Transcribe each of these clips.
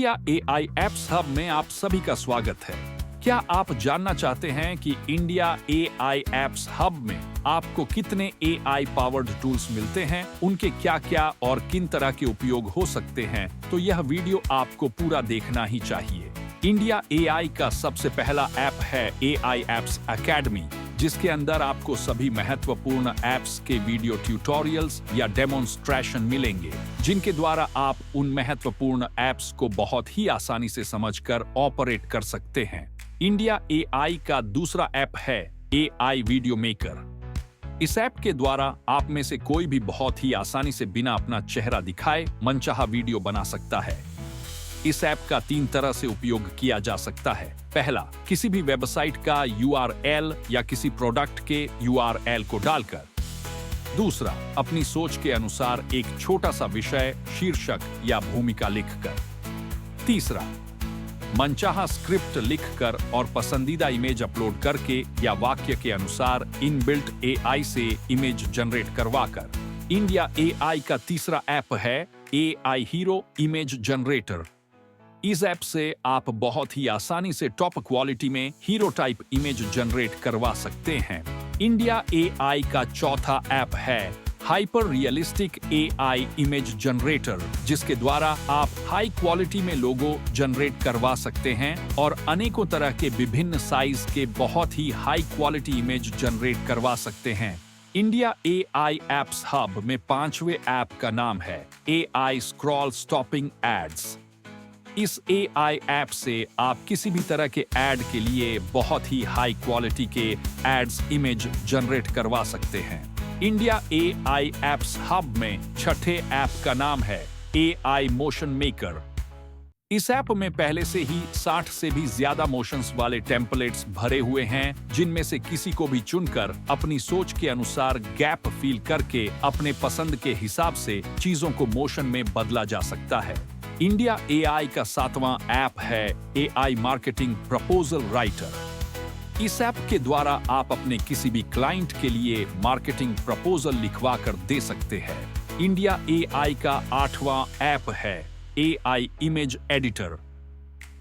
India AI apps hub में आप सभी का स्वागत है। क्या आप जानना चाहते हैं कि इंडिया एआई एप्स हब में आपको कितने एआई पावर्ड टूल्स मिलते हैं, उनके क्या-क्या और किन तरह के उपयोग हो सकते हैं? तो यह वीडियो आपको पूरा देखना ही चाहिए। इंडिया एआई का सबसे पहला ऐप है एआई एप्स एकेडमी, जिसके अंदर आपको सभी महत्वपूर्ण ऐप्स के वीडियो ट्यूटोरियल्स या डेमोन्स्ट्रेशन मिलेंगे, जिनके द्वारा आप उन महत्वपूर्ण ऐप्स को बहुत ही आसानी से समझकर ऑपरेट कर सकते हैं। इंडिया एआई का दूसरा ऐप है एआई वीडियो मेकर। इस ऐप के द्वारा आप में से कोई भी बहुत ही आसानी से बिना अपना चेहरा दिखाए मनचाहा वीडियो बना सकता है। इस ऐप का 3 तरह से उपयोग किया जा सकता है। पहला, किसी भी वेबसाइट का URL या किसी प्रोडक्ट के URL को डालकर। दूसरा, अपनी सोच के अनुसार एक छोटा सा विषय, शीर्षक या भूमिका लिखकर। तीसरा, मनचाहा स्क्रिप्ट लिखकर और पसंदीदा इमेज अपलोड करके या वाक्य के अनुसार इनबिल्ट एआई से इमेज जनरेट करवाकर। इंडिया एआई का तीसरा ऐप है एआई हीरो इमेज जनरेटर। इस ऐप से आप बहुत ही आसानी से टॉप क्वालिटी में हीरो टाइप इमेज जनरेट करवा सकते हैं। इंडिया एआई का चौथा ऐप है hyper realistic AI image generator, जिसके द्वारा आप हाई क्वालिटी में लोगो जनरेट करवा सकते हैं और अनेकों तरह के विभिन्न साइज के बहुत ही हाई क्वालिटी इमेज जनरेट करवा सकते हैं। इंडिया एआई एप्स हब में 5वें ऐप का नाम है एआई स्क्रॉल स्टॉपिंग एड्स। इस एआई ऐप से आप किसी भी तरह के ऐड के लिए बहुत ही हाई क्वालिटी के एड्स इमेज जनरेट करवा सकते हैं। इंडिया एआई एप्स हब में छठे ऐप का नाम है एआई मोशन मेकर। इस ऐप में पहले से ही 60 से भी ज्यादा मोशंस वाले टेम्पलेट्स भरे हुए हैं, जिनमें से किसी को भी चुनकर अपनी सोच के अनुसार गैप फिल करके अपने पसंद के हिसाब से चीजों को मोशन में बदला जा सकता है। इंडिया एआई का 7वां ऐप है एआई मार्केटिंग प्रपोजल राइटर। इस ऐप के द्वारा आप अपने किसी भी क्लाइंट के लिए मार्केटिंग प्रपोजल लिखवा कर दे सकते हैं। इंडिया एआई का 8वां ऐप है एआई इमेज एडिटर।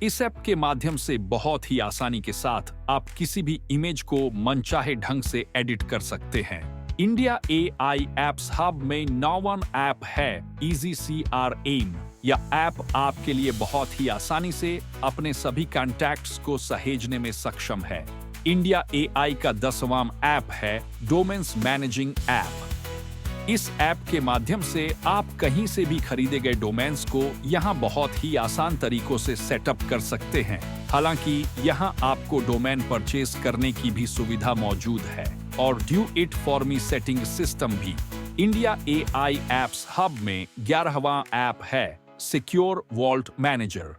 इस ऐप के माध्यम से बहुत ही आसानी के साथ आप किसी भी इमेज को मनचाहे ढंग से एडिट कर सकते हैं। इंडिया एआई एप्स हब में 9वां ऐप है इजी CRM। यह ऐप आपके लिए बहुत ही आसानी से अपने सभी कॉन्टैक्ट्स को सहेजने में सक्षम है। इंडिया एआई का 10वां ऐप है डोमेन्स मैनेजिंग ऐप। इस ऐप के माध्यम से आप कहीं से भी खरीदे गए डोमेन्स को यहां बहुत ही आसान तरीकों से सेटअप कर सकते हैं। हालांकि यहां आपको डोमेन परचेज करने की भी सुविधा मौजूद है और do it for me setting system भी। इंडिया एआई एप्स हब में 11वां ऐप है सिक्योर वॉल्ट मैनेजर।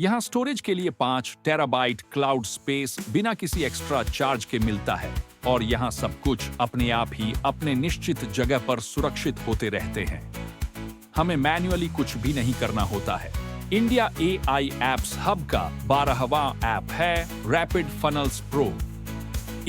यहां स्टोरेज के लिए 5 टेराबाइट क्लाउड स्पेस बिना किसी एक्स्ट्रा चार्ज के मिलता है और यहां सब कुछ अपने आप ही अपने निश्चित जगह पर सुरक्षित होते रहते हैं। हमें मैन्युअली कुछ भी नहीं करना होता है। इंडिया एआई एप्स हब का 12वां ऐप है रैपिड फनल्स प्रो।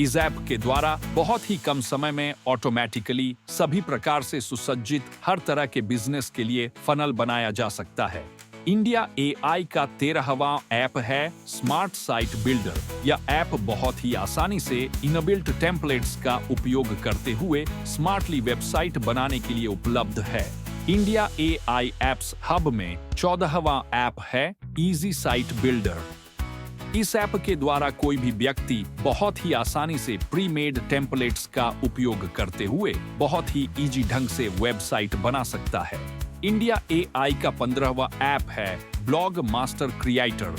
इस ऐप के द्वारा बहुत ही कम समय में ऑटोमेटिकली सभी प्रकार से सुसज्जित हर तरह के बिजनेस के लिए फनल बनाया जा सकता है। इंडिया एआई का 13वां ऐप है स्मार्ट साइट बिल्डर। यह ऐप बहुत ही आसानी से इनबिल्ट टेम्पलेट्स का उपयोग करते हुए स्मार्टली वेबसाइट बनाने के लिए उपलब्ध है। इंडिया एआई एप्स हब में 14वां ऐप है इजी साइट बिल्डर। इस ऐप के द्वारा कोई भी व्यक्ति बहुत ही आसानी से प्री मेड टेम्पलेट्स का उपयोग करते हुए बहुत ही इजी ढंग से वेबसाइट बना सकता है। इंडिया एआई का 15वां ऐप है ब्लॉग मास्टर क्रिएटर।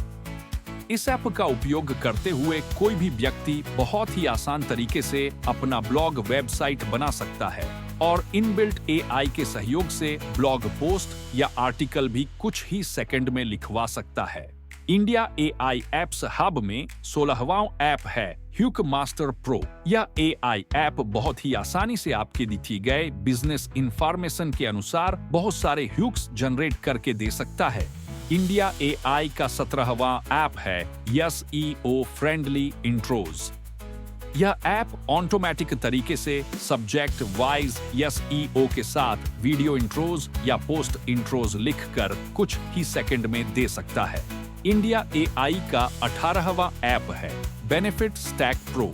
इस ऐप का उपयोग करते हुए कोई भी व्यक्ति बहुत ही आसान तरीके से अपना ब्लॉग वेबसाइट बना सकता है और इनबिल्ट एआई के सहयोग से ब्लॉग पोस्ट या आर्टिकल भी कुछ ही सेकंड में लिखवा सकता है। इंडिया एआई एप्स हब में 16वां ऐप है ह्यूक मास्टर प्रो। यह एआई ऐप बहुत ही आसानी से आपके दिए गए बिजनेस इंफॉर्मेशन के अनुसार बहुत सारे ह्यूक्स जनरेट करके दे सकता है। इंडिया एआई का 17वां ऐप है SEO फ्रेंडली इंट्रोज। यह ऐप ऑटोमेटिक तरीके से सब्जेक्ट वाइज SEO के साथ वीडियो इंट्रोज या पोस्ट इंट्रोज लिखकर कुछ ही सेकंड में दे सकता है। इंडिया AI का 18वां ऐप है बेनिफिट स्टैक प्रो।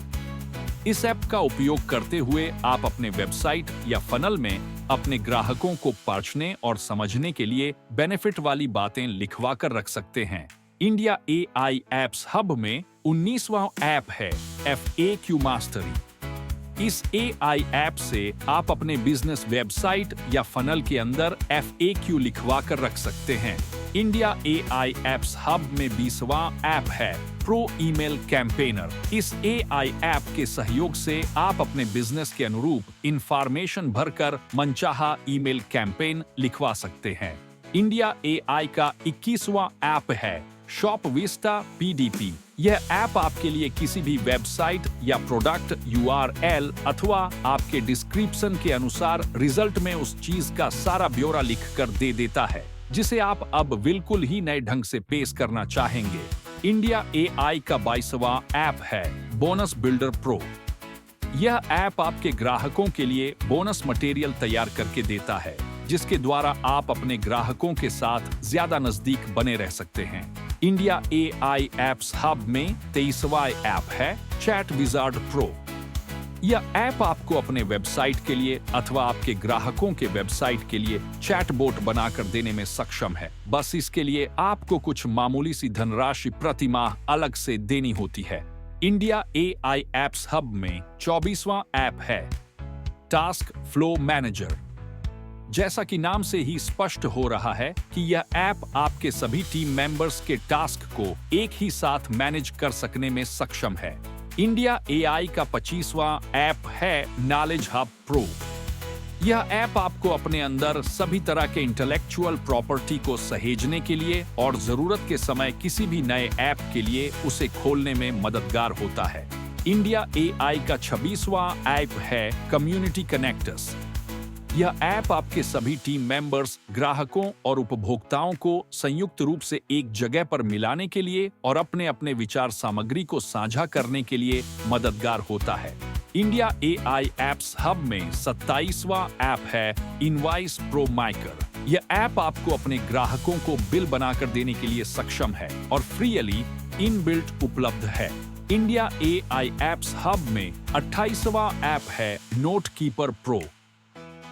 इस ऐप का उपयोग करते हुए आप अपने वेबसाइट या फनल में अपने ग्राहकों को परखने और समझने के लिए बेनिफिट वाली बातें लिखवा कर रख सकते हैं। इंडिया AI एप्स हब में 19वां ऐप है FAQ मास्टरी। इस AI ऐप से आप अपने बिजनेस वेबसाइट या फनल के अंदर FAQ लिखवा कर रख सकते हैं। इंडिया AI एप्स हब में 20वां ऐप है प्रो ईमेल कैंपेनर। इस AI ऐप के सहयोग से आप अपने बिजनेस के अनुरूप इंफॉर्मेशन भरकर मनचाहा ईमेल कैंपेन लिखवा सकते हैं। इंडिया AI का 21वां ऐप है शॉप विस्टा PDP। यह ऐप आपके लिए किसी भी वेबसाइट या प्रोडक्ट URL अथवा आपके डिस्क्रिप्शन के अनुसार रिजल्ट में उस चीज का सारा ब्यौरा लिखकर दे देता है, जिसे आप अब बिल्कुल ही नए ढंग से पेश करना चाहेंगे। इंडिया AI का 22वां ऐप है बोनस बिल्डर प्रो। यह ऐप आपके ग्राहकों के लिए बोनस मटेरियल तैयार करके देता है, जिसके द्वारा आप अपने ग्राहकों के साथ ज्यादा नजदीक बने रह सकते हैं। इंडिया AI एप्स हब में 23वां ऐप है चैट विजार्ड प्रो। यह ऐप आपको अपने वेबसाइट के लिए अथवा आपके ग्राहकों के वेबसाइट के लिए चैटबॉट बनाकर देने में सक्षम है। बस इसके लिए आपको कुछ मामूली सी धनराशि प्रति माह अलग से देनी होती है। इंडिया AI एप्स हब में 24वां ऐप है टास्क फ्लो मैनेजर। जैसा कि नाम से ही स्पष्ट हो रहा है कि यह ऐप आपके सभी टीम मेंबर्स के टास्क को एक ही साथ मैनेज कर सकने में सक्षम है। इंडिया AI का 25वां ऐप है नॉलेज हब प्रो। यह ऐप आपको अपने अंदर सभी तरह के इंटेलेक्चुअल प्रॉपर्टी को सहेजने के लिए और जरूरत के समय किसी भी नए ऐप के लिए उसे खोलने में मददगार होता है। इंडिया AI का 26वां ऐप है कम्युनिटी कनेक्टर्स। यह ऐप आपके सभी टीम मेंबर्स, ग्राहकों और उपभोक्ताओं को संयुक्त रूप से एक जगह पर मिलाने के लिए और अपने अपने विचार सामग्री को साझा करने के लिए मददगार होता है। इंडिया AI एप्स हब में 27वां ऐप है इनवॉइस प्रो माइकर। यह ऐप आपको अपने ग्राहकों को बिल बनाकर देने के लिए सक्षम है और फ्रीली इनबिल्ट उपलब्ध है। इंडिया AI एप्स हब में 28वां ऐप है नोट कीपर प्रो।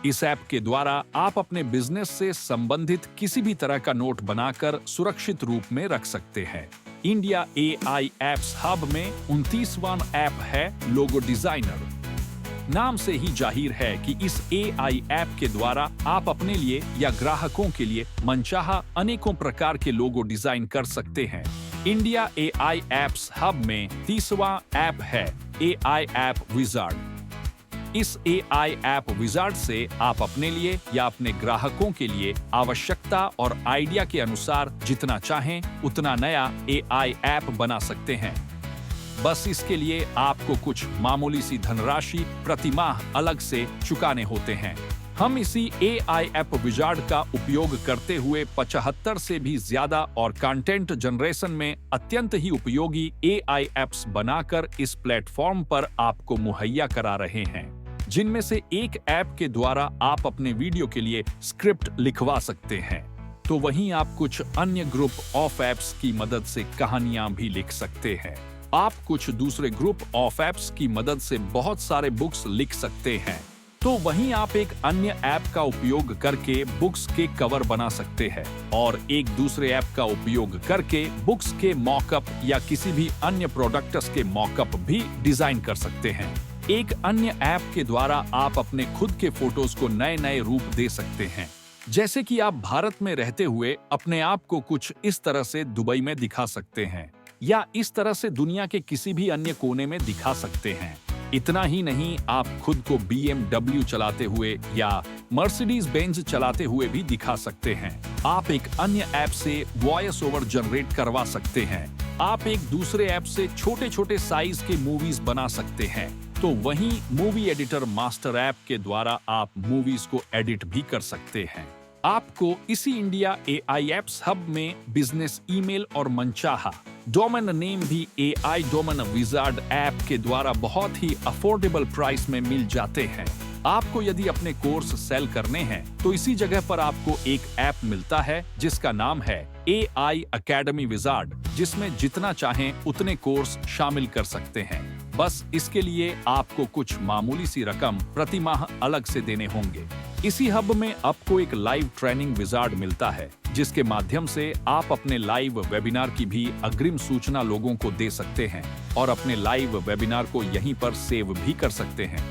इस ऐप के द्वारा आप अपने बिजनेस से संबंधित किसी भी तरह का नोट बनाकर सुरक्षित रूप में रख सकते हैं। इंडिया AI एप्स हब में 29वां ऐप है लोगो डिजाइनर। नाम से ही जाहिर है कि इस AI ऐप के द्वारा आप अपने लिए या ग्राहकों के लिए मनचाहा अनेकों प्रकार के लोगो डिजाइन कर सकते हैं। इंडिया AI एप्स हब में 30वां ऐप है AI ऐप विजार्ड। इस AI ऐप विजार्ड से आप अपने लिए या अपने ग्राहकों के लिए आवश्यकता और आइडिया के अनुसार जितना चाहें उतना नया AI ऐप बना सकते हैं। बस इसके लिए आपको कुछ मामूली सी धनराशि प्रति माह अलग से चुकाने होते हैं। हम इसी AI ऐप विजार्ड का उपयोग करते हुए 75 से भी ज्यादा और कंटेंट जनरेशन में अत्यंत ही उपयोगी AI ऐप्स बनाकर इस प्लेटफॉर्म पर आपको मुहैया करा रहे हैं, जिनमें से एक ऐप के द्वारा आप अपने वीडियो के लिए स्क्रिप्ट लिखवा सकते हैं, तो वहीं आप कुछ अन्य ग्रुप ऑफ ऐप्स की मदद से कहानियां भी लिख सकते हैं। आप कुछ दूसरे ग्रुप ऑफ ऐप्स की मदद से बहुत सारे बुक्स लिख सकते हैं, तो वहीं आप एक अन्य ऐप का उपयोग करके बुक्स के कवर बना सकते हैं और एक दूसरे ऐप का उपयोग करके बुक्स के मॉकअप या किसी भी अन्य प्रोडक्ट्स के मॉकअप भी डिजाइन कर सकते हैं। एक अन्य ऐप के द्वारा आप अपने खुद के फोटोज को नए नए रूप दे सकते हैं, जैसे कि आप भारत में रहते हुए अपने आप को कुछ इस तरह से दुबई में दिखा सकते हैं या इस तरह से दुनिया के किसी भी अन्य कोने में दिखा सकते हैं। इतना ही नहीं, आप खुद को BMW चलाते हुए या मर्सिडीज बेंज चलाते हुए भी दिखा सकते हैं। आप एक अन्य ऐप से वॉइस ओवर जनरेट करवा सकते हैं। आप एक दूसरे ऐप से छोटे छोटे साइज के मूवीज बना सकते हैं, तो वहीं मूवी एडिटर मास्टर ऐप के द्वारा आप मूवीज को एडिट भी कर सकते हैं। आपको इसी इंडिया AI एप्स हब में बिजनेस ईमेल और मनचाहा डोमेन नेम भी AI डोमेन विजार्ड ऐप के द्वारा बहुत ही अफोर्डेबल प्राइस में मिल जाते हैं। आपको यदि अपने कोर्स सेल करने हैं तो इसी जगह पर आपको एक ऐप मिलता है जिसका नाम है AI अकेडमी विजार्ड, जिसमें जितना चाहें उतने कोर्स शामिल कर सकते हैं। बस इसके लिए आपको कुछ मामूली सी रकम प्रति माह अलग से देने होंगे। इसी हब में आपको एक लाइव ट्रेनिंग विजार्ड मिलता है, जिसके माध्यम से आप अपने लाइव वेबिनार की भी अग्रिम सूचना लोगों को दे सकते हैं और अपने लाइव वेबिनार को यहीं पर सेव भी कर सकते हैं।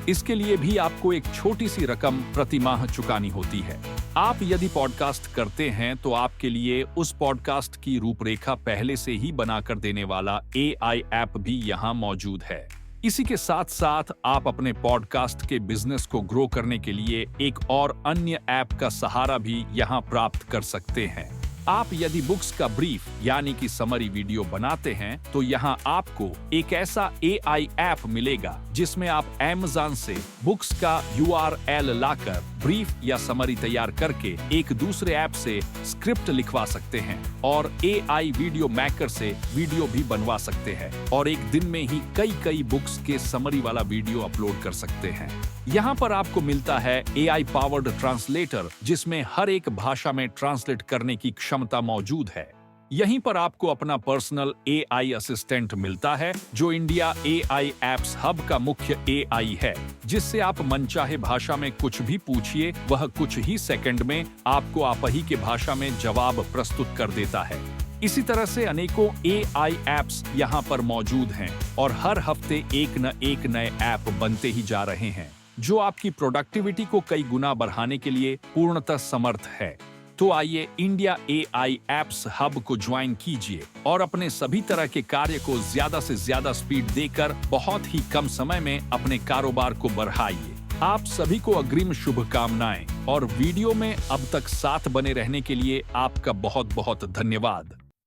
इसके लिए भी आपको एक छोटी सी रकम प्रति माह चुकानी होती है। आप यदि पॉडकास्ट करते हैं तो आपके लिए उस पॉडकास्ट की रूपरेखा पहले से ही बनाकर देने वाला AI ऐप भी यहाँ मौजूद है। इसी के साथ साथ आप अपने पॉडकास्ट के बिजनेस को ग्रो करने के लिए एक और अन्य ऐप का सहारा भी यहाँ प्राप्त कर सकते हैं। आप यदि बुक्स का ब्रीफ यानी कि समरी वीडियो बनाते हैं तो यहाँ आपको एक ऐसा AI ऐप मिलेगा जिसमें आप Amazon से बुक्स का URL लाकर ब्रीफ या समरी तैयार करके एक दूसरे ऐप से स्क्रिप्ट लिखवा सकते हैं और AI वीडियो मेकर से वीडियो भी बनवा सकते हैं और एक दिन में ही कई बुक्स के समरी वाला वीडियो अपलोड कर सकते हैं। यहाँ पर आपको मिलता है AI पावर्ड ट्रांसलेटर, जिसमें हर एक भाषा में ट्रांसलेट करने की क्षमता मौजूद है। यहीं पर आपको अपना पर्सनल AI असिस्टेंट मिलता है जो इंडिया AI एप्स हब का मुख्य AI है, जिससे आप मनचाहे भाषा में कुछ भी पूछिए, वह कुछ ही सेकंड में आपको आप ही के भाषा में जवाब प्रस्तुत कर देता है। इसी तरह से अनेकों AI एप्स यहाँ पर मौजूद हैं और हर हफ्ते एक न एक नए ऐप बनते ही जा रहे हैं जो आपकी प्रोडक्टिविटी को कई गुना बढ़ाने के लिए पूर्णतः समर्थ है। तो आइए इंडिया AI एप्स हब को ज्वाइन कीजिए और अपने सभी तरह के कार्य को ज्यादा से ज्यादा स्पीड देकर बहुत ही कम समय में अपने कारोबार को बढ़ाइए। आप सभी को अग्रिम शुभकामनाएं और वीडियो में अब तक साथ बने रहने के लिए आपका बहुत बहुत धन्यवाद।